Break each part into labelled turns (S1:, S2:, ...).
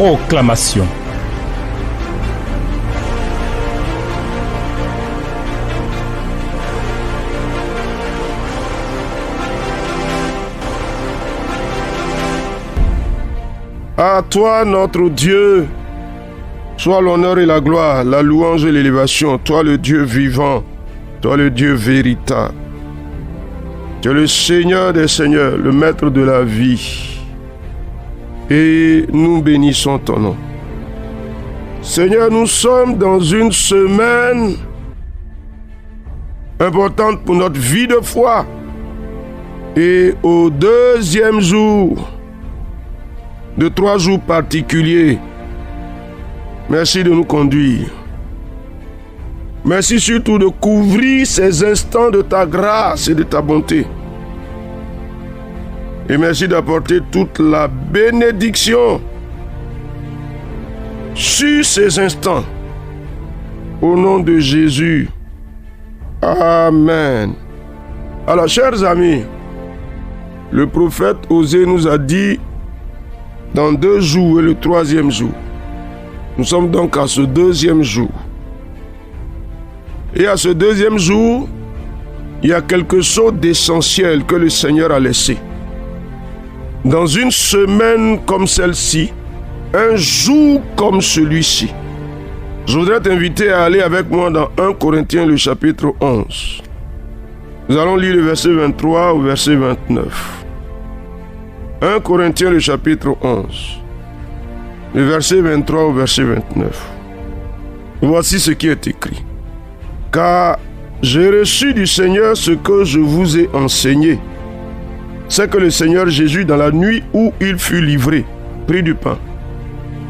S1: Proclamation.
S2: À toi, notre Dieu, soit l'honneur et la gloire, la louange et l'élévation. Toi, le Dieu vivant, toi, le Dieu véritable. Tu es le Seigneur des Seigneurs, le Maître de la vie. Et nous bénissons ton nom. Seigneur, nous sommes dans une semaine importante pour notre vie de foi. Et au deuxième jour de 3 jours particuliers, merci de nous conduire. Merci surtout de couvrir ces instants de ta grâce et de ta bonté. Et merci d'apporter toute la bénédiction sur ces instants. Au nom de Jésus. Amen. Alors, chers amis, le prophète Osée nous a dit dans 2 jours et le 3e jour. Nous sommes donc à ce 2e jour. Et à ce 2e jour, il y a quelque chose d'essentiel que le Seigneur a laissé. Dans une semaine comme celle-ci, un jour comme celui-ci, je voudrais t'inviter à aller avec moi dans 1 Corinthiens, le chapitre 11. Nous allons lire le verset 23 au verset 29. 1 Corinthiens, le chapitre 11. Le verset 23 au verset 29. Voici ce qui est écrit. Car j'ai reçu du Seigneur ce que je vous ai enseigné. C'est que le Seigneur Jésus, dans la nuit où il fut livré, prit du pain.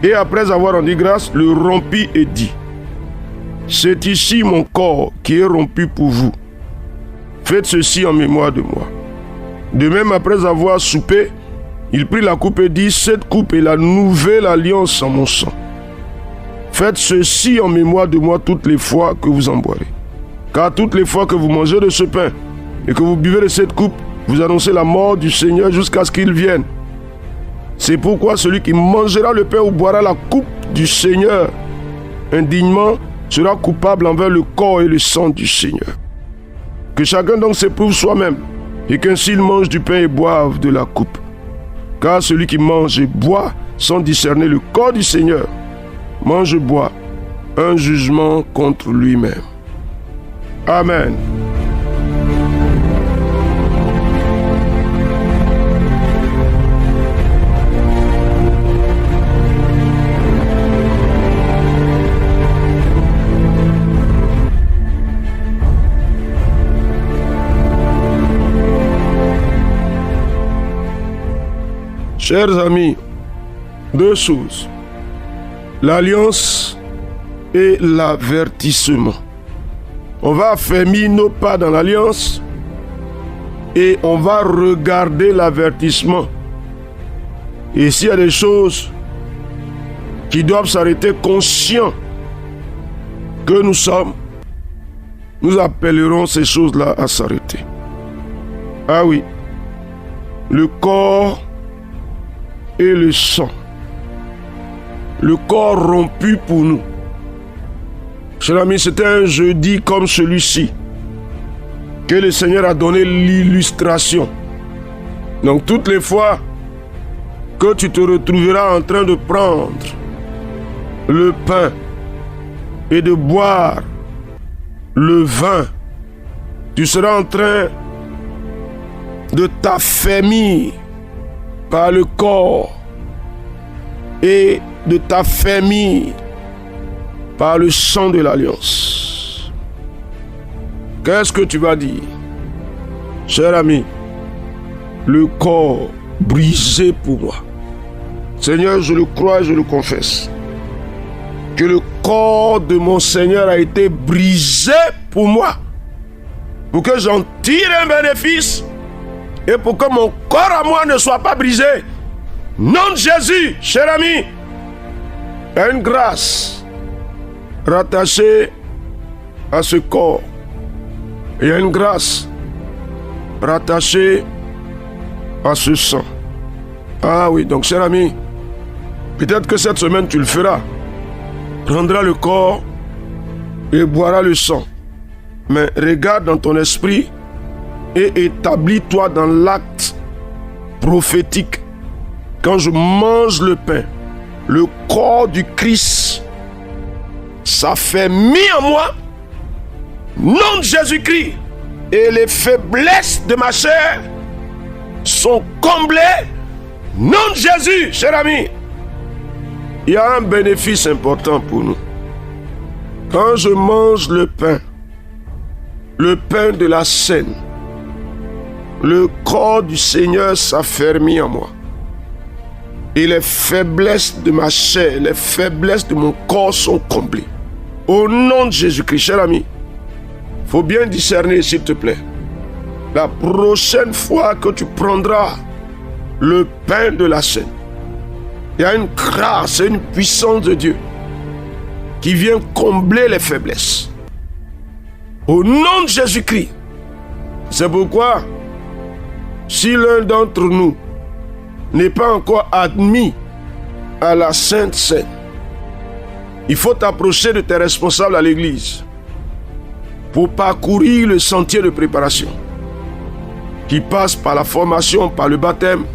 S2: Et après avoir rendu grâce, le rompit et dit, c'est ici mon corps qui est rompu pour vous. Faites ceci en mémoire de moi. De même, après avoir soupé, il prit la coupe et dit, cette coupe est la nouvelle alliance en mon sang. Faites ceci en mémoire de moi toutes les fois que vous en boirez. Car toutes les fois que vous mangez de ce pain et que vous buvez de cette coupe, vous annoncez la mort du Seigneur jusqu'à ce qu'il vienne. C'est pourquoi celui qui mangera le pain ou boira la coupe du Seigneur indignement sera coupable envers le corps et le sang du Seigneur. Que chacun donc s'éprouve soi-même et qu'ainsi il mange du pain et boive de la coupe. Car celui qui mange et boit sans discerner le corps du Seigneur mange et boit un jugement contre lui-même. Amen. Chers amis, 2 choses. L'alliance et l'avertissement. On va affermir nos pas dans l'alliance et on va regarder l'avertissement. Et s'il y a des choses qui doivent s'arrêter conscients que nous sommes, nous appellerons ces choses-là à s'arrêter. Ah oui, le corps et le sang. Le corps rompu pour nous. Chers amis, c'était un jeudi comme celui-ci que le Seigneur a donné l'illustration. Donc toutes les fois que tu te retrouveras en train de prendre le pain et de boire le vin, tu seras en train de t'affermir par le corps et de t'affermir par le sang de l'alliance. Qu'est-ce que tu vas dire? Cher ami, le corps brisé pour moi. Seigneur, je le crois et je le confesse. Que le corps de mon Seigneur a été brisé pour moi. Pour que j'en tire un bénéfice. Et pour que mon corps à moi ne soit pas brisé. Nom de Jésus, cher ami. Il y a une grâce rattachée à ce corps. Il y a une grâce rattachée à ce sang. Ah oui, donc cher ami, Peut-être que cette semaine, tu le feras. Prendras le corps et boiras le sang. Mais regarde dans ton esprit et établis-toi dans l'acte prophétique. Quand je mange le pain, le corps du Christ, ça fait mis en moi, nom de Jésus-Christ, et les faiblesses de ma chair sont comblées, nom de Jésus, cher ami. Il y a un bénéfice important pour nous. Quand je mange le pain de la scène, le corps du Seigneur s'affermit en moi. Et les faiblesses de ma chair, les faiblesses de mon corps sont comblées. Au nom de Jésus-Christ, cher ami, il faut bien discerner, s'il te plaît. La prochaine fois que tu prendras le pain de la scène, il y a une grâce et une puissance de Dieu qui vient combler les faiblesses. Au nom de Jésus-Christ. C'est pourquoi, si l'un d'entre nous n'est pas encore admis à la Sainte Seine, il faut t'approcher de tes responsables à l'église pour parcourir le sentier de préparation qui passe par la formation, par le baptême,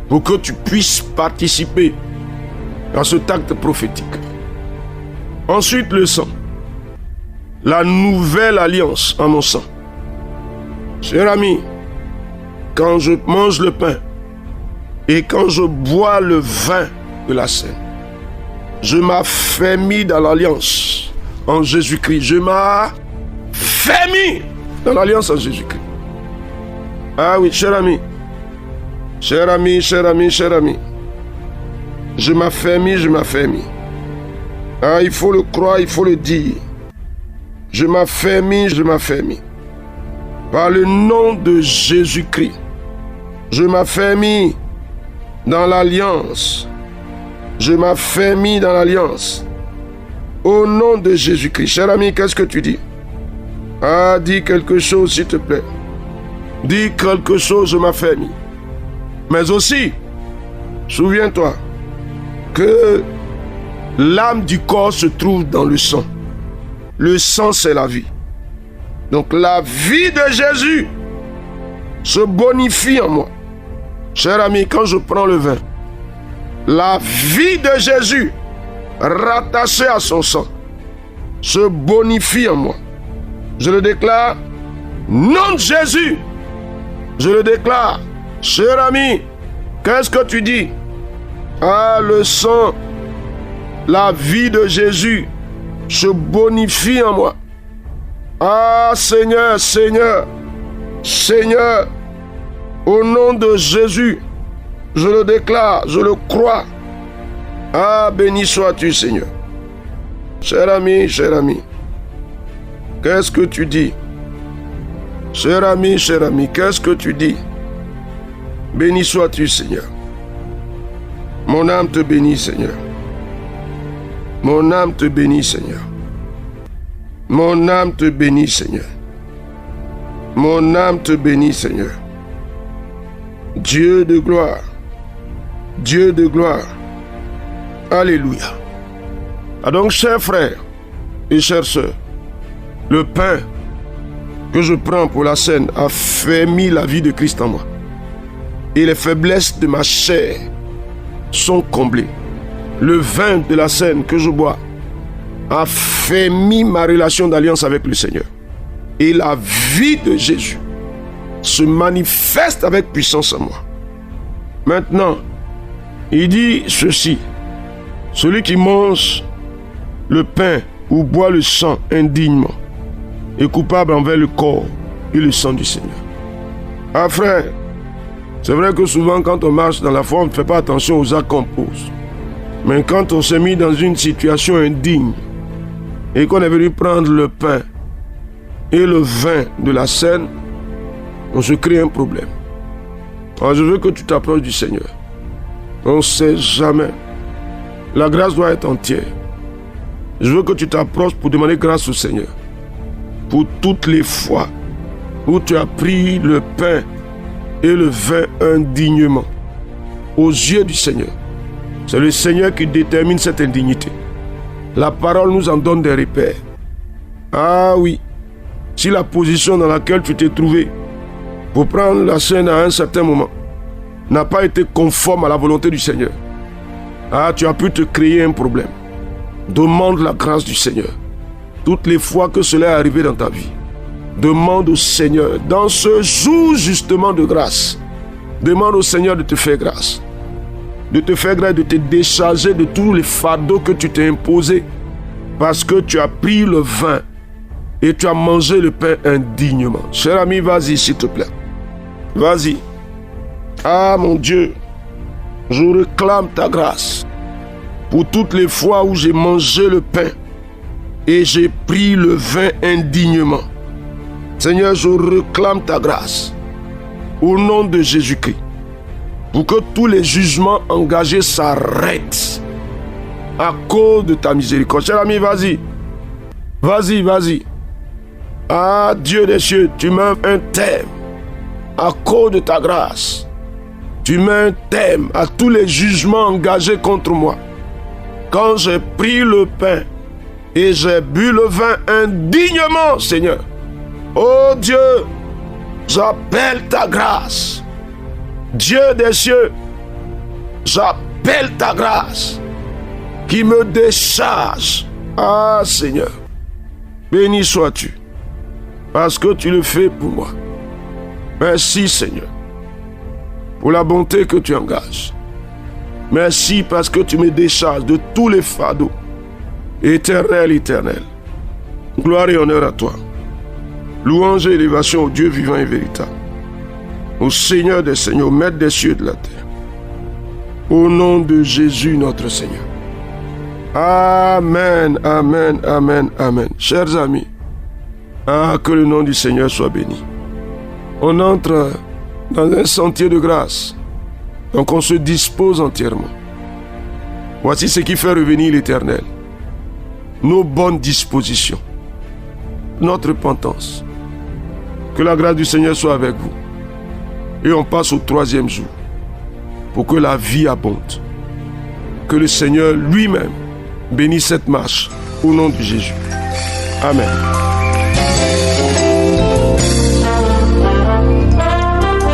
S2: pour que tu puisses participer dans ce acte prophétique. Ensuite, le sang. La nouvelle alliance en mon sang. Cher ami, quand je mange le pain et quand je bois le vin de la scène, je m'affermis dans l'alliance en Jésus-Christ. Je m'affermis dans l'alliance en Jésus-Christ. Ah oui, cher ami. Cher ami, cher ami, cher ami. Je m'affermis, je m'affermis. Ah, il faut le croire, il faut le dire. Je m'affermis, je m'affermis. Par le nom de Jésus-Christ. Je m'affermis dans l'alliance. Je m'affermis dans l'alliance. Au nom de Jésus-Christ. Cher ami, qu'est-ce que tu dis? Ah, dis quelque chose, s'il te plaît. Dis quelque chose, je m'affermis. Mais aussi, souviens-toi que l'âme du corps se trouve dans le sang. Le sang, c'est la vie. Donc la vie de Jésus se bonifie en moi. Cher ami, quand je prends le vin, la vie de Jésus, rattachée à son sang, se bonifie en moi. Je le déclare, nom de Jésus. Je le déclare, cher ami, qu'est-ce que tu dis? Ah, le sang, la vie de Jésus se bonifie en moi. Ah, Seigneur, Seigneur, Seigneur, au nom de Jésus, je le déclare, je le crois. Ah, béni sois-tu, Seigneur. Cher ami, qu'est-ce que tu dis? Cher ami, qu'est-ce que tu dis? Béni sois-tu, Seigneur. Mon âme te bénit, Seigneur. Mon âme te bénit, Seigneur. Mon âme te bénit, Seigneur. Mon âme te bénit, Seigneur. Dieu de gloire. Dieu de gloire. Alléluia. Ah donc, chers frères et chères sœurs, le pain que je prends pour la scène a fermi la vie de Christ en moi. Et les faiblesses de ma chair sont comblées. Le vin de la scène que je bois a fermi ma relation d'alliance avec le Seigneur. Et la vie de Jésus se manifeste avec puissance en moi. Maintenant, il dit ceci: celui qui mange le pain ou boit le sang indignement est coupable envers le corps et le sang du Seigneur. Ah frère, c'est vrai que souvent quand on marche dans la foi, on ne fait pas attention aux actes qu'on pose. Mais quand on s'est mis dans une situation indigne et qu'on est venu prendre le pain et le vin de la scène, on se crée un problème. Alors je veux que tu t'approches du Seigneur. On ne sait jamais. La grâce doit être entière. Je veux que tu t'approches pour demander grâce au Seigneur. Pour toutes les fois où tu as pris le pain et le vin indignement aux yeux du Seigneur. C'est le Seigneur qui détermine cette indignité. La parole nous en donne des repères. Ah oui, si la position dans laquelle tu t'es trouvé pour prendre la scène à un certain moment n'a pas été conforme à la volonté du Seigneur, ah, tu as pu te créer un problème. Demande la grâce du Seigneur. Toutes les fois que cela est arrivé dans ta vie, demande au Seigneur, dans ce jour justement de grâce, demande au Seigneur de te faire grâce. De te faire grâce, de te décharger de tous les fardeaux que tu t'es imposés parce que tu as pris le vin et tu as mangé le pain indignement. Cher ami, vas-y s'il te plaît. Vas-y. Ah mon Dieu, je réclame ta grâce pour toutes les fois où j'ai mangé le pain et j'ai pris le vin indignement. Seigneur, je réclame ta grâce au nom de Jésus-Christ pour que tous les jugements engagés s'arrêtent à cause de ta miséricorde. Cher ami, vas-y. Vas-y, vas-y. Ah, Dieu des cieux, tu mets un terme à cause de ta grâce. Tu mets un terme à tous les jugements engagés contre moi. Quand j'ai pris le pain et j'ai bu le vin indignement, Seigneur. Oh Dieu, j'appelle ta grâce. Dieu des cieux, j'appelle ta grâce qui me décharge. Ah Seigneur, béni sois-tu parce que tu le fais pour moi. Merci Seigneur pour la bonté que tu engages. Merci parce que tu me décharges de tous les fardeaux. Éternel, éternel. Gloire et honneur à toi. Louange et élévation au Dieu vivant et véritable. Au Seigneur des Seigneurs, au Maître des cieux et de la terre. Au nom de Jésus notre Seigneur. Amen, amen, amen, amen. Chers amis, ah, que le nom du Seigneur soit béni. On entre dans un sentier de grâce. Donc on se dispose entièrement. Voici ce qui fait revenir l'Éternel. Nos bonnes dispositions. Notre repentance. Que la grâce du Seigneur soit avec vous. Et on passe au 3e jour. Pour que la vie abonde. Que le Seigneur lui-même bénisse cette marche. Au nom de Jésus. Amen.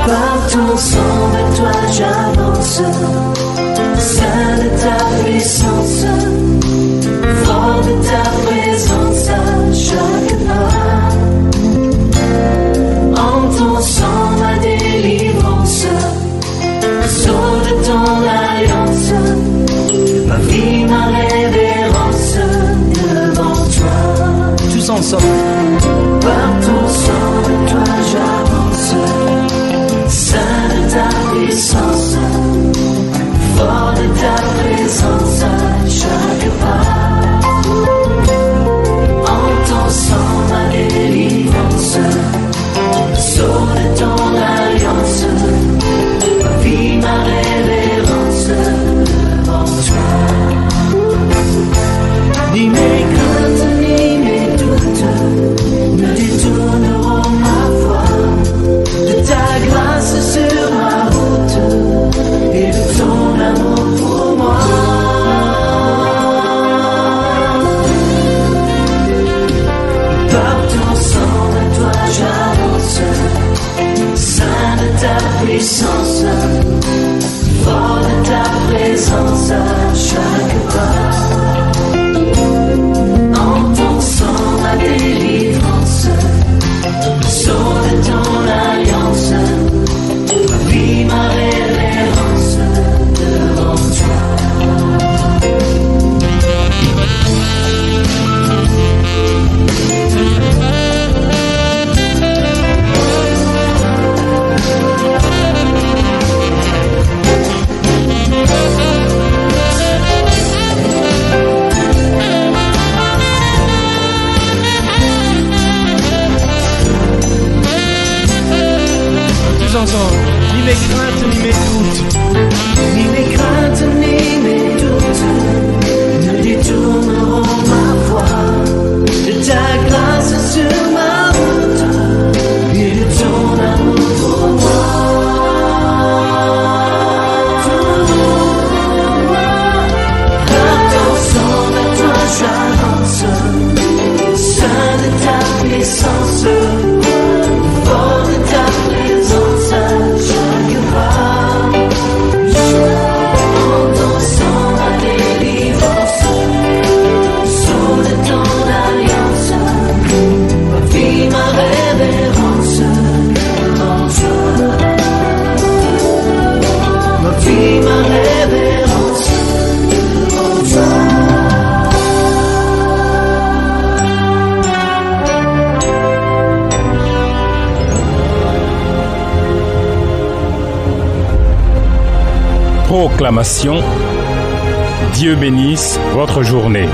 S1: Partout sans de toi j'avance, saint de ta puissance, fort de ta présence à chaque pas. En ton sang ma délivrance, sceau de ton alliance, ma vie, ma révérence devant toi.
S3: Tous ensemble.
S1: Partout sans de toi j'avance, saint de ta puissance, fort de ta présence à chaque pas. En ton sang ma délivrance, sceau de ton alliance, ma vie, ma révérence devant toi. Ni mes craintes ni mes doutes ne détourneront ma foi de ta grâce sur ma route et de ton amour pour moi. Par ton sang de toi j'avance, saint de ta puissance, fort de ta présence à chaque pas. En ton sang ma délivrance, sceau de ton alliance, ma vie, ma révérence devant toi.
S3: Tous ensemble. Ni mes craintes, ni mes doutes.
S1: Ni mes craintes, ni mes doutes ne détourneront ma foi de ta grâce sur ma route et de ton amour pour moi.
S4: proclamation. Dieu bénisse votre journée.